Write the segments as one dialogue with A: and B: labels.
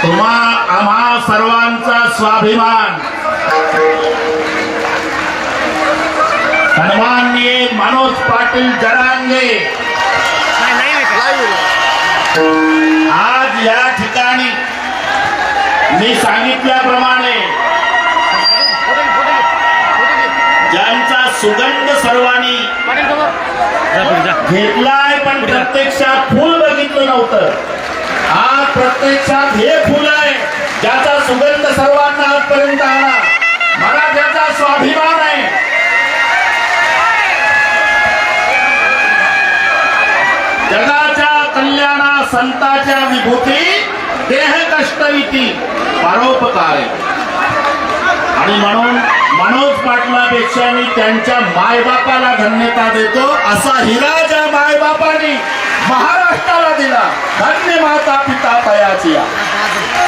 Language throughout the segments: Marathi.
A: आम्हा सर्वांचा स्वाभिमान सन्माननीय मनोज पाटील जरांगे आज या ठिकाणी मी सांगितल्याप्रमाणे ज्यांचा सुगंध सर्वांनी घेतलाय पण प्रत्यक्षात फूल बघितलं नव्हतं. आज प्रत्यक्षात हे फूल आहे ज्याचा सुगंध सर्वांना आजपर्यंत आला. मला त्याचा स्वाभिमान आहे. जगाच्या कल्याणा संताच्या विभूती देह कष्टविती परोपकार आणि म्हणून मनोज पाटलापेक्षा मी त्यांच्या मायबापाला धन्यता देतो. असा हिरा ज्या मायबापाने महाराष्ट्राला दिला धन्य माता पिता तयाची.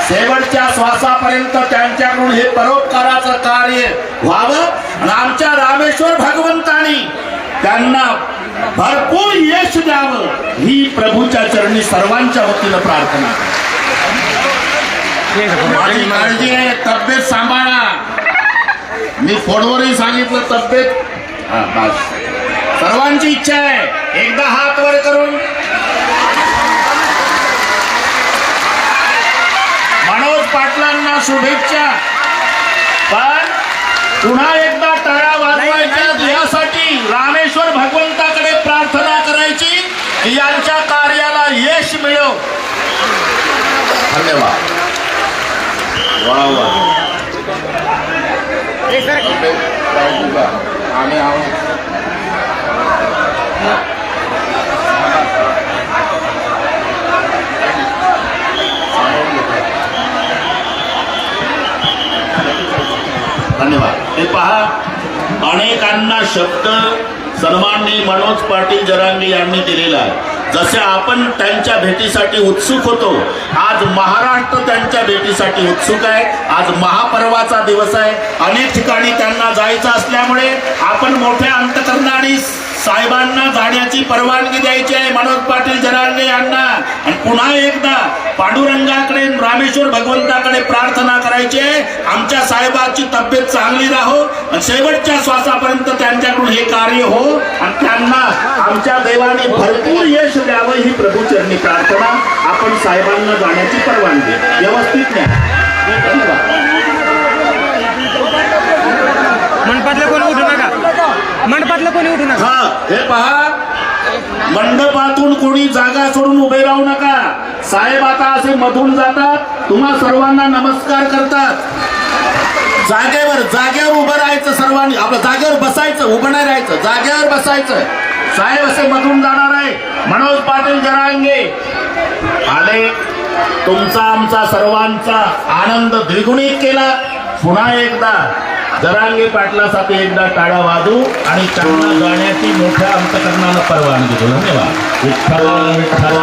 A: शेवटच्या श्वासापर्यंत त्यांच्याकडून हे परोपकाराचं कार्य व्हावं आणि आमच्या रामेश्वर भगवंतानी त्यांना भरपूर यश द्यावं ही प्रभूच्या चरणी सर्वांच्या वतीनं प्रार्थना. माझी काळजी आहे. तब्येत सांभाळा. मी फोनवरही सांगितलं तब्येत बस. सर्वांची इच्छा आहे एकदा हात वर करून मनोज पाटलांना शुभेच्छा. पण पुन्हा एकदा टाळ्या वाजवायच्या यासाठी रामेश्वर भगवंताकडे प्रार्थना करायची की यांच्या कार्याला यश मिळो. धन्यवाद. वा वा. आम्ही आहोत. धन्यवाद. हे पहा अनेकांना शब्द सन्माननीय मनोज पाटील जरांगे यांनी दिलेला आहे. जसे आपण त्यांच्या भेटीसाठी उत्सुक होतो आज महाराष्ट्र त्यांच्या भेटीसाठी उत्सुक आहे. आज महापर्वाचा दिवस आहे. अनेक ठिकाणी त्यांना जायचं असल्यामुळे आपण मोठ्या अंतकरणाने साहेबांना जाण्याची परवानगी द्यायची आहे मनोज पाटील जरांगे यांना. आणि पुन्हा एकदा पांडुरंगाकडे रामेश्वर भगवंताकडे प्रार्थना करायची आहे आमच्या साहेबांची तब्येत चांगली राहो आणि शेवटच्या श्वासापर्यंत त्यांच्याकडून हे कार्य हो आणि त्यांना आमच्या देवाने भरपूर यश द्यावं ही प्रभूचरणी प्रार्थना. आपण साहेबांना जाण्याची परवानगी व्यवस्थित द्या.
B: मंडपातलं कोणी उठू नका. मंडपातलं कोणी उठू नका.
A: हे पहा मंडपातून कोणी जागा सोडून उभे राहू नका. साहेब आता असे मधून जातात तुम्हा सर्वांना नमस्कार करतात. जागेवर उभं राहायचं. सर्वांनी आपल्या जागेवर बसायचं. उभं नाही राहायचं. जागेवर बसायचं. साहेब असे मधून जाणार आहे. मनोज पाटील जरांगे आले. तुमचा आमचा सर्वांचा आनंद द्विगुणित केला. पुन्हा एकदा जरांगे पाटलासाठी एकदा टाळ्या वाजू आणि त्यांना जाण्याची मोठ्या अंतकरणानं परवानगी देऊ. धन्यवाद. विठ्ठल विठ्ठल